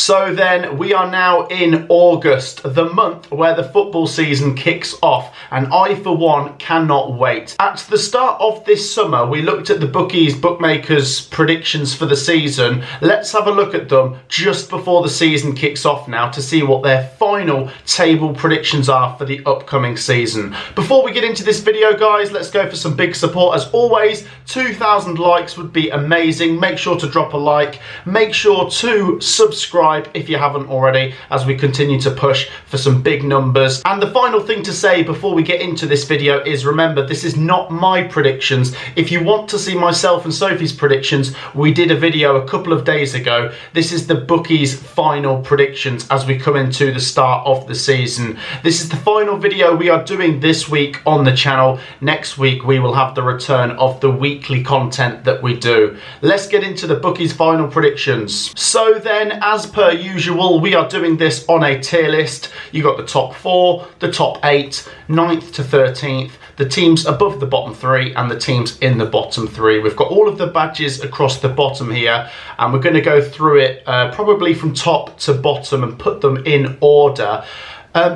So then we are now in August, the month where the football season kicks off, and I for one cannot wait. At the start of this summer we looked at the Bookies bookmakers predictions for the season. Let's have a look at them just before the season kicks off now to see what their final table predictions are for the upcoming season. Before we get into this video guys, let's go for some big support. As always, 2,000 likes would be amazing. Make sure to drop a like, make sure to subscribe if you haven't already, as we continue to push for some big numbers. And the final thing to say before we get into this video is, remember, this is not my predictions. If you want to see myself and Sophie's predictions, we did a video a couple of days ago. This is the Bookies final predictions as we come into the start of the season. This is the final video we are doing this week on the channel. Next week we will have the return of the weekly content that we do. Let's get into the Bookies final predictions. So then, as per usual, we are doing this on a tier list. You got the top 4, the top 8, 9th to 13th, the teams above the bottom 3 and the teams in the bottom 3. We've got all of the badges across the bottom here, and we're going to go through it probably from top to bottom and put them in order.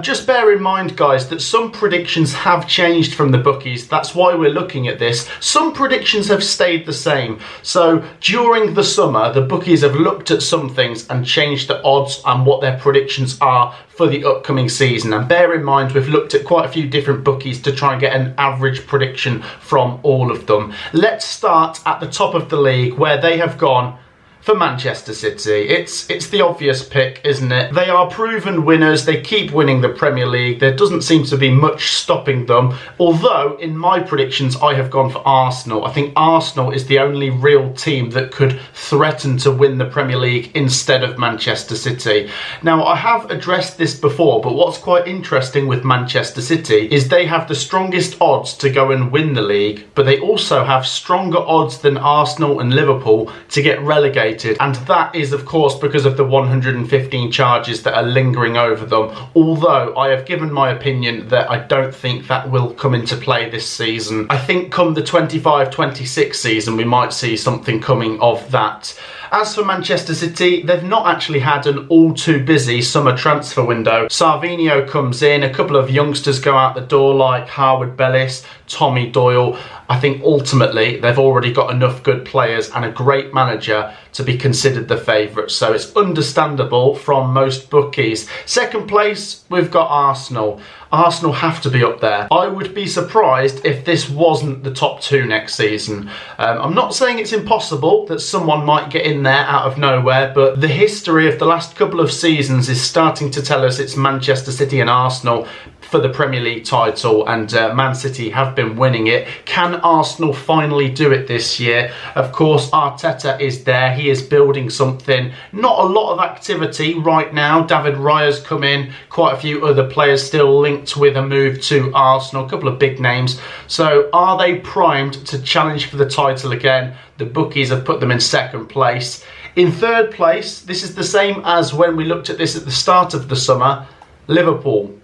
Just bear in mind guys that some predictions have changed from the Bookies. That's why we're looking at this. Some predictions have stayed the same. So during the summer the Bookies have looked at some things and changed the odds and what their predictions are for the upcoming season. And bear in mind we've looked at quite a few different Bookies to try and get an average prediction from all of them. Let's start at the top of the league where they have gone for Manchester City. It's the obvious pick, isn't it? They are proven winners. They keep winning the Premier League. There doesn't seem to be much stopping them. Although, in my predictions, I have gone for Arsenal. I think Arsenal is the only real team that could threaten to win the Premier League instead of Manchester City. Now, I have addressed this before, but what's quite interesting with Manchester City is they have the strongest odds to go and win the league, but they also have stronger odds than Arsenal and Liverpool to get relegated. And that is of course because of the 115 charges that are lingering over them, although I have given my opinion that I don't think that will come into play this season. I think come the 25-26 season we might see something coming of that. As for Manchester City, they've not actually had an all too busy summer transfer window. Sarvinho comes in, a couple of youngsters go out the door like Harwood Bellis, Tommy Doyle. I think ultimately they've already got enough good players and a great manager to be considered the favourites, so it's understandable from most bookies. Second place, we've got Arsenal. Arsenal have to be up there. I would be surprised if this wasn't the top 2 next season. I'm not saying it's impossible that someone might get in there out of nowhere, but the history of the last couple of seasons is starting to tell us it's Manchester City and Arsenal for the Premier League title, and Man City have been winning it. Can Arsenal finally do it this year? Of course, Arteta is there. He is building something. Not a lot of activity right now. David Raya's come in. Quite a few other players still linked with a move to Arsenal. A couple of big names. So are they primed to challenge for the title again? The Bookies have put them in second place. In third place, this is the same as when we looked at this at the start of the summer, Liverpool.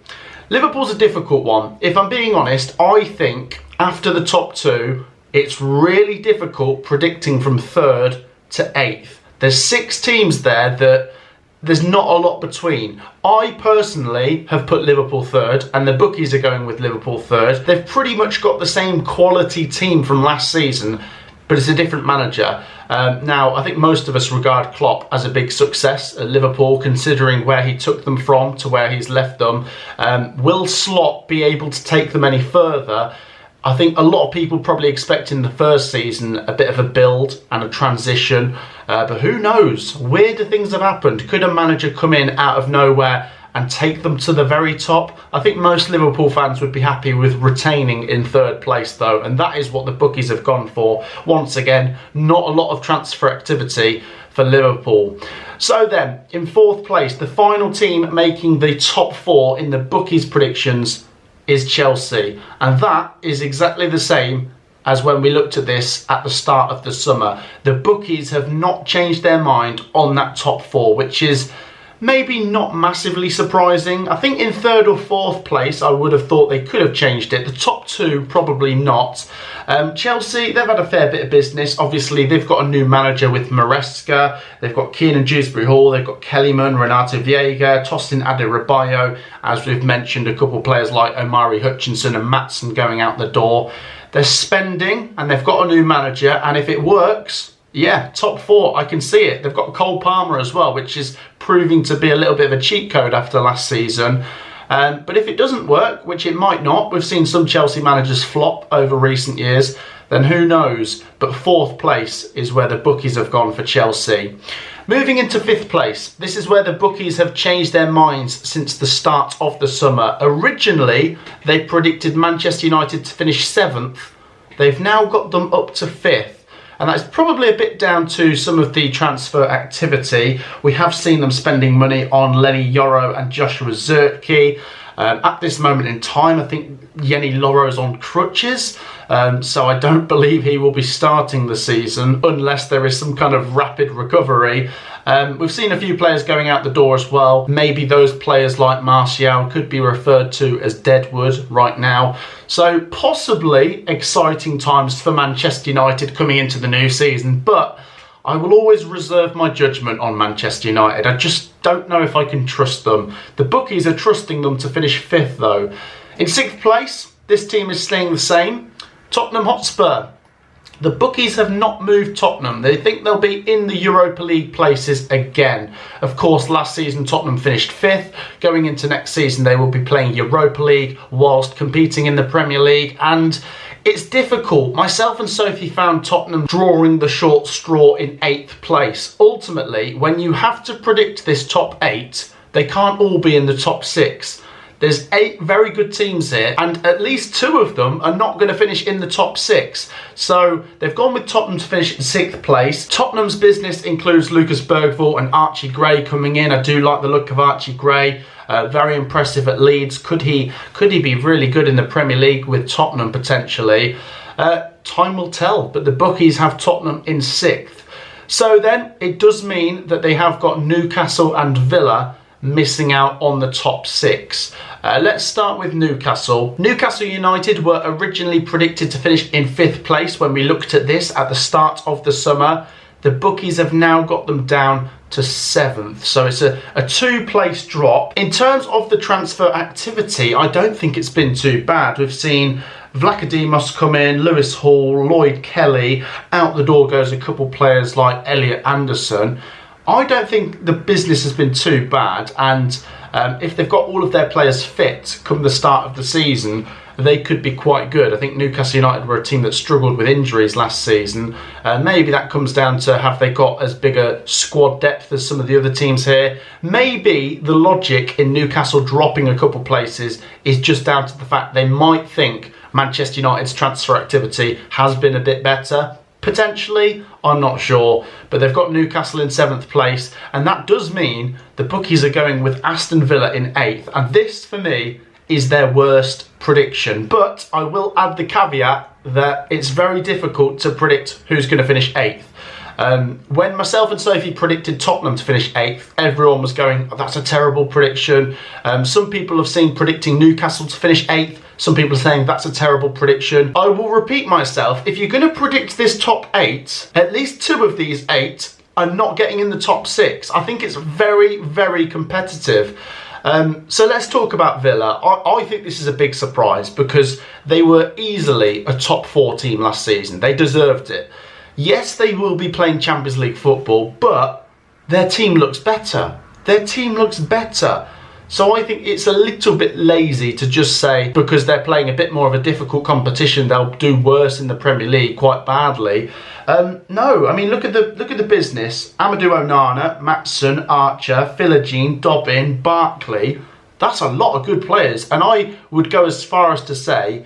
Liverpool's a difficult one. If I'm being honest, I think after the top 2, it's really difficult predicting from 3rd to 8th. There's 6 teams there that there's not a lot between. I personally have put Liverpool 3rd, and the Bookies are going with Liverpool 3rd. They've pretty much got the same quality team from last season, but it's a different manager. Now, I think most of us regard Klopp as a big success at Liverpool, considering where he took them from to where he's left them. Will Slot be able to take them any further? I think a lot of people probably expect in the first season a bit of a build and a transition, but who knows? Weirder things have happened. Could a manager come in out of nowhere and take them to the very top? I think most Liverpool fans would be happy with retaining in 3rd place though, and that is what the Bookies have gone for. Once again, not a lot of transfer activity for Liverpool. So then, in 4th place, the final team making the top 4 in the Bookies predictions is Chelsea, and that is exactly the same as when we looked at this at the start of the summer. The Bookies have not changed their mind on that top 4, which is maybe not massively surprising. I think in 3rd or 4th place, I would have thought they could have changed it. The top 2, probably not. Chelsea, they've had a fair bit of business. Obviously, they've got a new manager with Maresca. They've got Kiernan Dewsbury-Hall. They've got Kellyman, Renato Vieira, Tosin Adebayo. As we've mentioned, a couple of players like Omari Hutchinson and Maatsen going out the door. They're spending, and they've got a new manager. And if it works, yeah, top 4, I can see it. They've got Cole Palmer as well, which is proving to be a little bit of a cheat code after last season. But if it doesn't work, which it might not, we've seen some Chelsea managers flop over recent years, then who knows? But 4th place is where the bookies have gone for Chelsea. Moving into 5th place, this is where the bookies have changed their minds since the start of the summer. Originally, they predicted Manchester United to finish 7th. They've now got them up to 5th. And that's probably a bit down to some of the transfer activity. We have seen them spending money on Lenny Yoro and Joshua Zirkzee. At this moment in time, I think Yenny Loro's on crutches. So I don't believe he will be starting the season unless there is some kind of rapid recovery. We've seen a few players going out the door as well. Maybe those players like Martial could be referred to as deadwood right now. So possibly exciting times for Manchester United coming into the new season. But I will always reserve my judgment on Manchester United. I just don't know if I can trust them. The bookies are trusting them to finish 5th though. In 6th place, this team is staying the same. Tottenham Hotspur. The bookies have not moved Tottenham. They think they'll be in the Europa League places again. Of course, last season Tottenham finished 5th. Going into next season, they will be playing Europa League whilst competing in the Premier League. And it's difficult. Myself and Sophie found Tottenham drawing the short straw in 8th place. Ultimately, when you have to predict this top 8, they can't all be in the top 6. There's 8 very good teams here, and at least 2 of them are not going to finish in the top 6. So they've gone with Tottenham to finish in 6th place. Tottenham's business includes Lucas Bergvall and Archie Gray coming in. I do like the look of Archie Gray. Very impressive at Leeds. Could he be really good in the Premier League with Tottenham potentially? Time will tell, but the bookies have Tottenham in 6th. So then it does mean that they have got Newcastle and Villa missing out on the top 6. Let's start with Newcastle. Newcastle United were originally predicted to finish in 5th place when we looked at this at the start of the summer. The bookies have now got them down to 7th. So it's a 2-place drop. In terms of the transfer activity, I don't think it's been too bad. We've seen Vlachodimos come in, Lewis Hall, Lloyd Kelly. Out the door goes a couple players like Elliot Anderson. I don't think the business has been too bad, and if they've got all of their players fit come the start of the season, they could be quite good. I think Newcastle United were a team that struggled with injuries last season. Maybe that comes down to have they got as big a squad depth as some of the other teams here. Maybe the logic in Newcastle dropping a couple places is just down to the fact they might think Manchester United's transfer activity has been a bit better. Potentially, I'm not sure, but they've got Newcastle in 7th place, and that does mean the bookies are going with Aston Villa in 8th, and this, for me, is their worst prediction. But I will add the caveat that it's very difficult to predict who's going to finish 8th. When myself and Sophie predicted Tottenham to finish 8th, everyone was going, oh, that's a terrible prediction. Some people have seen predicting Newcastle to finish 8th. Some people are saying that's a terrible prediction. I will repeat myself. If you're going to predict this top 8, at least 2 of these 8 are not getting in the top 6. I think it's very, very competitive. So let's talk about Villa. I think this is a big surprise because they were easily a top 4 team last season. They deserved it. Yes, they will be playing Champions League football, but their team looks better. Their team looks better. So I think it's a little bit lazy to just say because they're playing a bit more of a difficult competition, they'll do worse in the Premier League quite badly. No, I mean look at the business. Amadou Onana, Maatsen, Archer, Philogene, Dobbin, Barkley. That's a lot of good players, and I would go as far as to say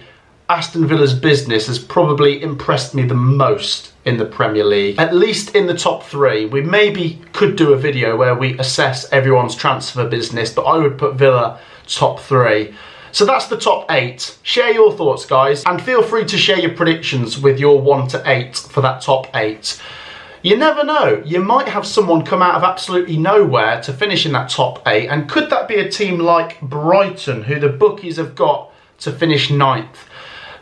Aston Villa's business has probably impressed me the most in the Premier League, at least in the top 3. We maybe could do a video where we assess everyone's transfer business, but I would put Villa top 3. So that's the top 8. Share your thoughts, guys, and feel free to share your predictions with your 1 to 8 for that top 8. You never know, you might have someone come out of absolutely nowhere to finish in that top 8, and could that be a team like Brighton, who the bookies have got to finish 9th?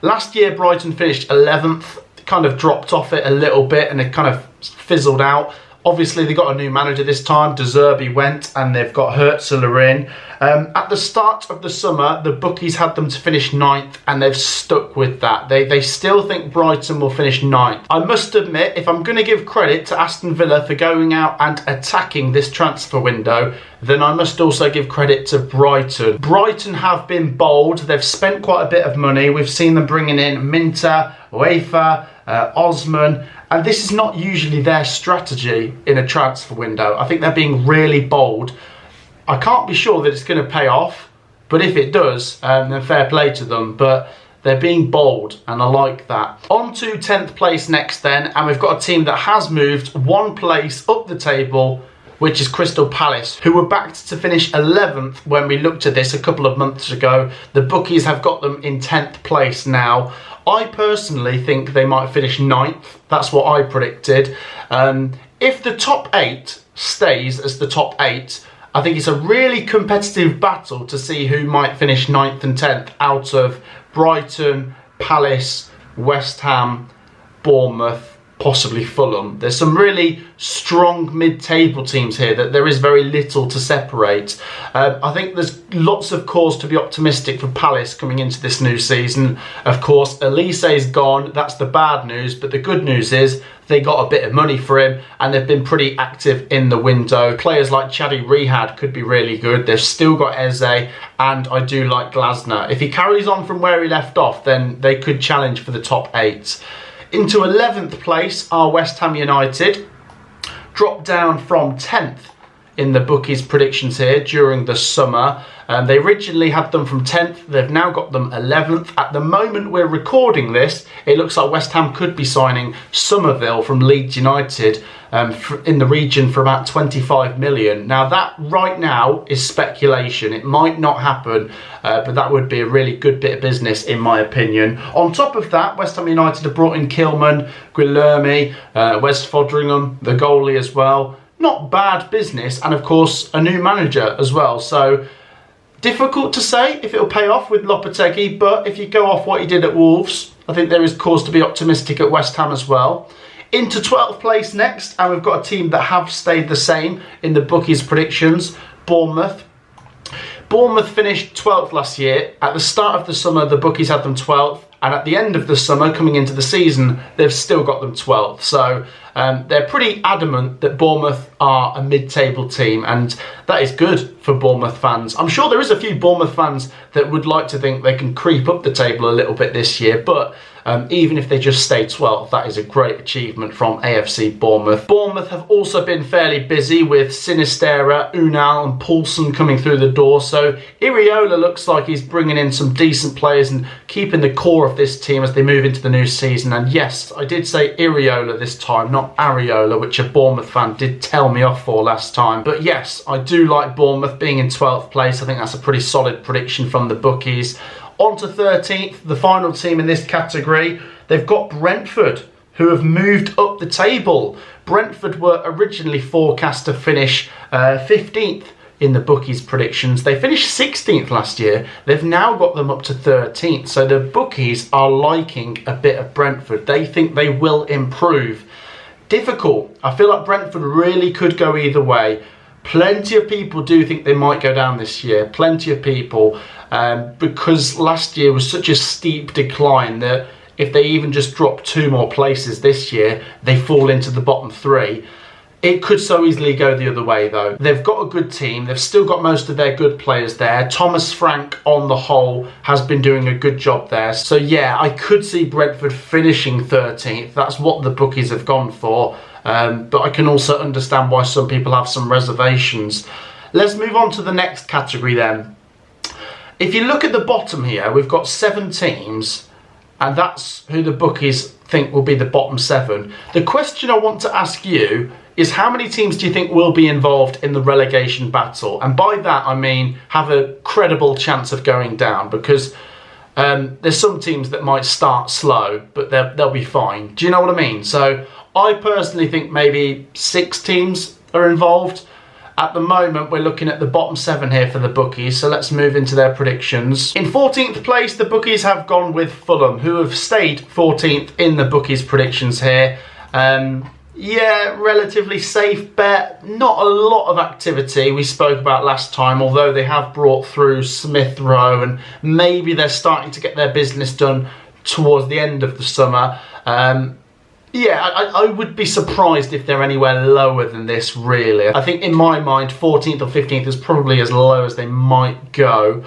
Last year Brighton finished 11th, kind of dropped off it a little bit and it kind of fizzled out. Obviously they got a new manager this time, De Zerbi went, and they've got Hertzler in. At the start of the summer, the bookies had them to finish 9th, and they've stuck with that. They still think Brighton will finish 9th. I must admit, if I'm going to give credit to Aston Villa for going out and attacking this transfer window, then I must also give credit to Brighton. Brighton have been bold. They've spent quite a bit of money. We've seen them bringing in Minter, UEFA, Osman, and this is not usually their strategy in a transfer window. I think they're being really bold. I can't be sure that it's going to pay off, but if it does, then fair play to them. But they're being bold, and I like that. On to 10th place next then, and we've got a team that has moved one place up the table, which is Crystal Palace, who were backed to finish 11th when we looked at this a couple of months ago. The bookies have got them in 10th place now. I personally think they might finish 9th. That's what I predicted. If the top 8 stays as the top 8, I think it's a really competitive battle to see who might finish 9th and 10th out of Brighton, Palace, West Ham, Bournemouth, possibly Fulham. There's some really strong mid-table teams here that there is very little to separate. I think there's lots of cause to be optimistic for Palace coming into this new season. Of course, Elise's gone. That's the bad news, but the good news is they got a bit of money for him and they've been pretty active in the window. Players like Chadi Rehad could be really good. They've still got Eze, and I do like Glasner. If he carries on from where he left off, then they could challenge for the top 8. Into 11th place are West Ham United, dropped down from 10th in the bookies' predictions here during the summer. They originally had them from 10th, they've now got them 11th. At the moment we're recording this, it looks like West Ham could be signing Somerville from Leeds United in the region for about 25 million. Now that right now is speculation. It might not happen, but that would be a really good bit of business in my opinion. On top of that, West Ham United have brought in Kilman, Guilherme, Wes Foderingham, the goalie as well. Not bad business, and of course a new manager as well. So difficult to say if it'll pay off with Lopetegui, but if you go off what he did at Wolves, I think there is cause to be optimistic at West Ham as well. Into 12th place next, and we've got a team that have stayed the same in the bookies' predictions, Bournemouth. Bournemouth finished 12th last year. At the start of the summer, the bookies had them 12th, and at the end of the summer, coming into the season, they've still got them 12th. So they're pretty adamant that Bournemouth are a mid-table team, and that is good for Bournemouth fans. I'm sure there is a few Bournemouth fans that would like to think they can creep up the table a little bit this year, but even if they just stay 12th, that is a great achievement from AFC Bournemouth. Bournemouth have also been fairly busy with Sinistera, Unal and Poulsen coming through the door, so Iriola looks like he's bringing in some decent players and keeping the core of this team as they move into the new season. And yes, I did say Iriola this time, not Areola, which a Bournemouth fan did tell me off for last time. But yes, I do like Bournemouth being in 12th place. I think that's a pretty solid prediction from the bookies. On to 13th, the final team in this category. They've got Brentford, who have moved up the table. Brentford were originally forecast to finish 15th in the bookies' predictions. They finished 16th last year. They've now got them up to 13th. So the bookies are liking a bit of Brentford. They think they will improve. Difficult. I feel like Brentford really could go either way. Plenty of people do think they might go down this year. Plenty of people. Because last year was such a steep decline that if they even just drop 2 more places this year, they fall into the bottom 3. It could so easily go the other way though. They've got a good team. They've still got most of their good players there. Thomas Frank on the whole has been doing a good job there. So yeah, I could see Brentford finishing 13th. That's what the bookies have gone for. But I can also understand why some people have some reservations. Let's move on to the next category then. If you look at the bottom here, we've got 7 teams, and that's who the bookies think will be the bottom 7. The question I want to ask you is, how many teams do you think will be involved in the relegation battle? And by that I mean have a credible chance of going down, because there's some teams that might start slow, but they'll be fine. Do you know what I mean? So I personally think maybe 6 teams are involved. At the moment, we're looking at the bottom 7 here for the bookies, so let's move into their predictions. In 14th place, the bookies have gone with Fulham, who have stayed 14th in the bookies' predictions here. Yeah, relatively safe bet. Not a lot of activity we spoke about last time, although they have brought through Smith Rowe, and maybe they're starting to get their business done towards the end of the summer. Yeah, I would be surprised if they're anywhere lower than this, really. I think in my mind, 14th or 15th is probably as low as they might go.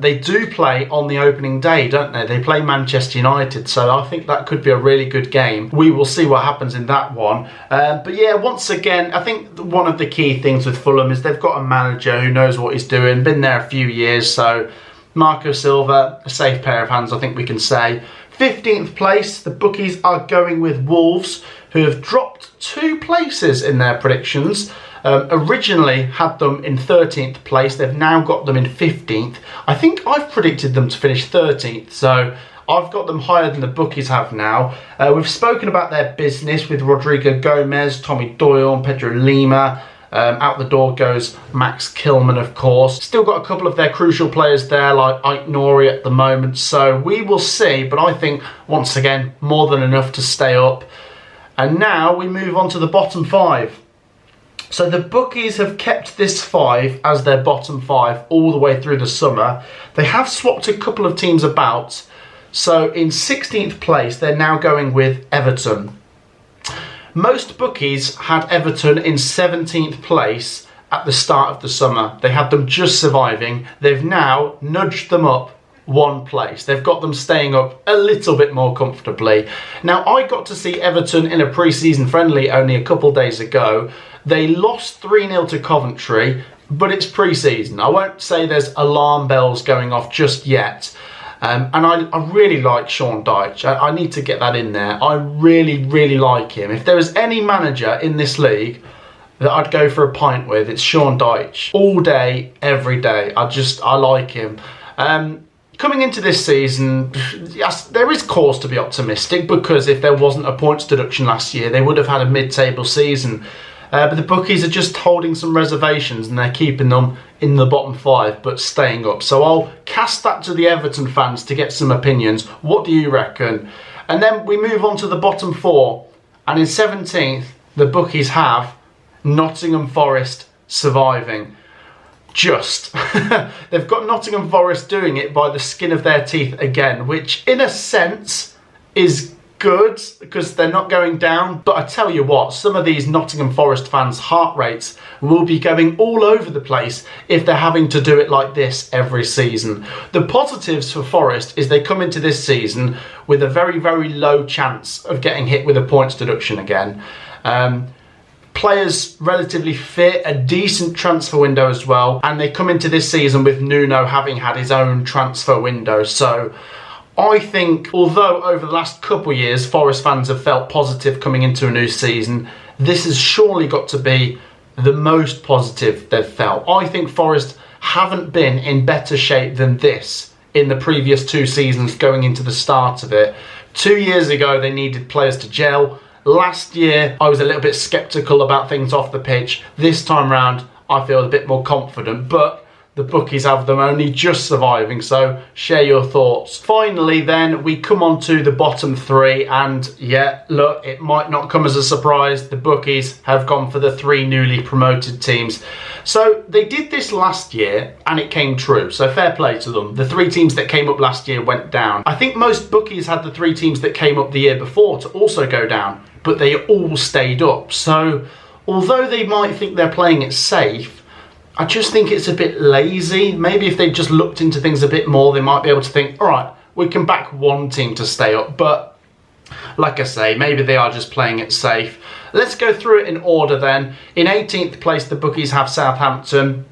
They do play on the opening day, don't they? They play Manchester United, so I think that could be a really good game. We will see what happens in that one. But yeah, once again, I think one of the key things with Fulham is they've got a manager who knows what he's doing, been there a few years, so Marco Silva, a safe pair of hands, I think we can say. 15th place, the bookies are going with Wolves, who have dropped 2 places in their predictions. Originally had them in 13th place, they've now got them in 15th. I think I've predicted them to finish 13th, so I've got them higher than the bookies have now. We've spoken about their business with Rodrigo Gomez, Tommy Doyle and Pedro Lima. Out the door goes Max Kilman, of course. Still got a couple of their crucial players there, like Ike Nori at the moment. So we will see, but I think, once again, more than enough to stay up. And now we move on to the bottom 5. So the bookies have kept this 5 as their bottom 5 all the way through the summer. They have swapped a couple of teams about. So in 16th place, they're now going with Everton. Most bookies had Everton in 17th place at the start of the summer. They had them just surviving. They've now nudged them up 1 place. They've got them staying up a little bit more comfortably. Now, I got to see Everton in a pre-season friendly only a couple days ago. They lost 3-0 to Coventry, but it's pre-season. I won't say there's alarm bells going off just yet. And I really like Sean Dyche. I need to get that in there. I really, really like him. If there was any manager in this league that I'd go for a pint with, it's Sean Dyche. All day, every day. I like him. Coming into this season, yes, there is cause to be optimistic, because if there wasn't a points deduction last year, they would have had a mid-table season. But the bookies are just holding some reservations, and they're keeping them in the bottom 5 but staying up. So I'll cast that to the Everton fans to get some opinions. What do you reckon? And then we move on to the bottom 4, and in 17th the bookies have Nottingham Forest surviving. Just they've got Nottingham Forest doing it by the skin of their teeth again, which in a sense is good because they're not going down. But I tell you what, some of these Nottingham Forest fans' heart rates will be going all over the place if they're having to do it like this every season. The positives for Forest is they come into this season with a very, very low chance of getting hit with a points deduction again. Players relatively fit, a decent transfer window as well, and they come into this season with Nuno having had his own transfer window. So I think, although over the last couple of years Forest fans have felt positive coming into a new season, this has surely got to be the most positive they've felt. I think Forest haven't been in better shape than this in the previous 2 seasons going into the start of it. 2 years ago they needed players to gel. Last year I was a little bit sceptical about things off the pitch. This time round I feel a bit more confident, but the bookies have them only just surviving, so share your thoughts. Finally then, we come on to the bottom 3, and yeah, look, it might not come as a surprise, the bookies have gone for the 3 newly promoted teams. So they did this last year and it came true, so fair play to them. The 3 teams that came up last year went down. I think most bookies had the 3 teams that came up the year before to also go down, but they all stayed up. So although they might think they're playing it safe, I just think it's a bit lazy. Maybe if they just looked into things a bit more, they might be able to think, all right, we can back 1 team to stay up. But like I say, maybe they are just playing it safe. Let's go through it in order then. In 18th place, the bookies have Southampton.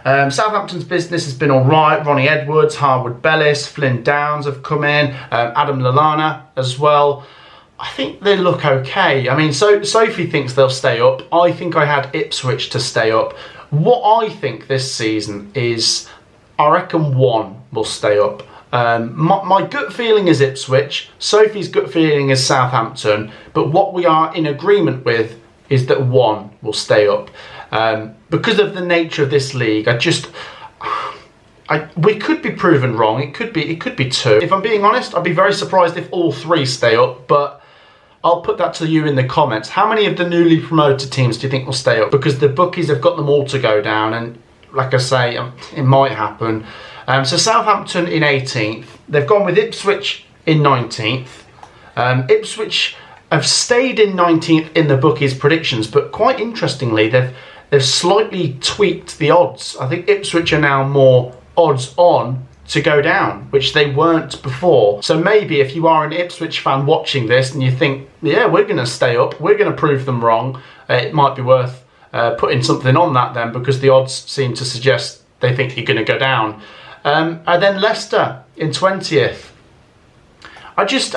Southampton's business has been all right. Ronnie Edwards, Harwood Bellis, Flynn Downs have come in. Adam Lallana as well. I think they look okay. I mean, Sophie thinks they'll stay up. I think I had Ipswich to stay up. What I think this season is, I reckon 1 will stay up. My gut feeling is Ipswich, Sophie's gut feeling is Southampton, but what we are in agreement with is that one will stay up. Because of the nature of this league, we could be proven wrong. It could be two. If I'm being honest, I'd be very surprised if all three stay up, but I'll put that to you in the comments. How many of the newly promoted teams do you think will stay up? Because the bookies have got them all to go down, and like I say, it might happen. So Southampton in 18th. They've gone with Ipswich in 19th. Ipswich have stayed in 19th in the bookies' predictions, but quite interestingly, they've slightly tweaked the odds. I think Ipswich are now more odds on to go down, which they weren't before. So maybe if you are an Ipswich fan watching this and you think, yeah, we're going to stay up, we're going to prove them wrong, it might be worth putting something on that then, because the odds seem to suggest they think you're going to go down. And then Leicester in 20th. I just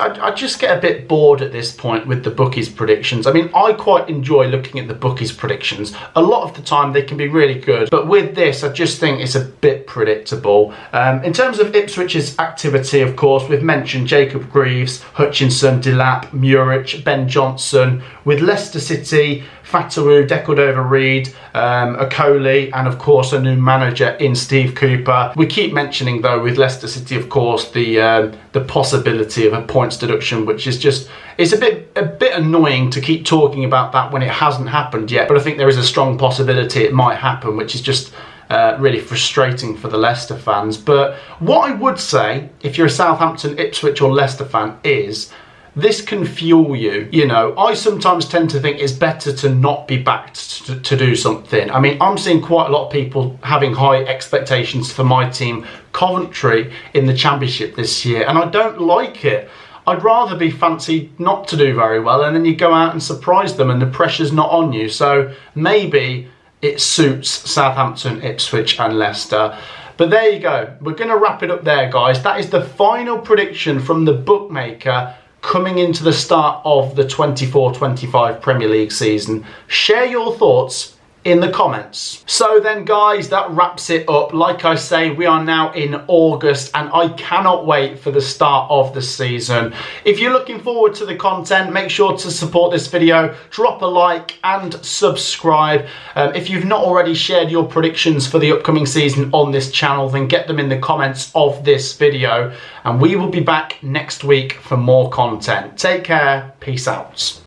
get a bit bored at this point with the bookies' predictions. I mean, I quite enjoy looking at the bookies' predictions. A lot of the time they can be really good, but with this, I just think it's a bit predictable. In terms of Ipswich's activity, of course, we've mentioned Jacob Greaves, Hutchinson, Delap, Murich, Ben Johnson. With Leicester City, Fatawu, Decordova-Reid, Okoli, and of course a new manager in Steve Cooper. We keep mentioning though with Leicester City, of course, the possibility of a points deduction, which is just, it's a bit annoying to keep talking about that when it hasn't happened yet. But I think there is a strong possibility it might happen, which is just really frustrating for the Leicester fans. But what I would say, if you're a Southampton, Ipswich or Leicester fan, is this can fuel you. You know, I sometimes tend to think it's better to not be backed to do something. I mean, I'm seeing quite a lot of people having high expectations for my team, Coventry, in the Championship this year, and I don't like it. I'd rather be fancied not to do very well, and then you go out and surprise them and the pressure's not on you. So maybe it suits Southampton, Ipswich and Leicester. But there you go. We're going to wrap it up there, guys. That is the final prediction from the bookmaker coming into the start of the 24-25 Premier League season. Share your thoughts in the comments. So then guys, that wraps it up. Like I say, we are now in August and I cannot wait for the start of the season. If you're looking forward to the content, make sure to support this video, drop a like and subscribe. If you've not already shared your predictions for the upcoming season on this channel, then get them in the comments of this video, and we will be back next week for more content. Take care, peace out.